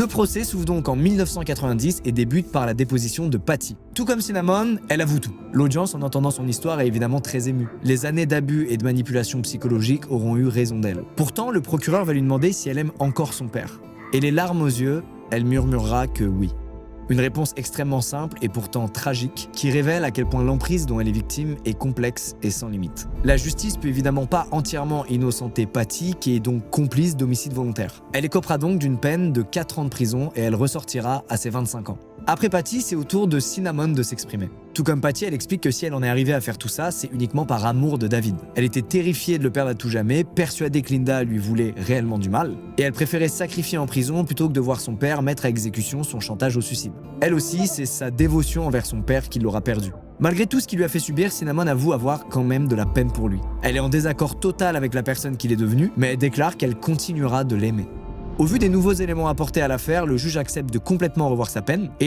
Le procès s'ouvre donc en 1990 et débute par la déposition de Patty. Tout comme Cinnamon, elle avoue tout. L'audience, en entendant son histoire, est évidemment très émue. Les années d'abus et de manipulation psychologique auront eu raison d'elle. Pourtant, le procureur va lui demander si elle aime encore son père. Et les larmes aux yeux, elle murmurera que oui. Une réponse extrêmement simple et pourtant tragique, qui révèle à quel point l'emprise dont elle est victime est complexe et sans limite. La justice peut évidemment pas entièrement innocenter Patty, qui est donc complice d'homicide volontaire. Elle écopera donc d'une peine de 4 ans de prison et elle ressortira à ses 25 ans. Après Patty, c'est au tour de Cinnamon de s'exprimer. Tout comme Patty, elle explique que si elle en est arrivée à faire tout ça, c'est uniquement par amour de David. Elle était terrifiée de le perdre à tout jamais, persuadée que Linda lui voulait réellement du mal, et elle préférait se sacrifier en prison plutôt que de voir son père mettre à exécution son chantage au suicide. Elle aussi, c'est sa dévotion envers son père qui l'aura perdu. Malgré tout ce qu'il lui a fait subir, Cinnamon avoue avoir quand même de la peine pour lui. Elle est en désaccord total avec la personne qu'il est devenu, mais elle déclare qu'elle continuera de l'aimer. Au vu des nouveaux éléments apportés à l'affaire, le juge accepte de complètement revoir sa peine, et les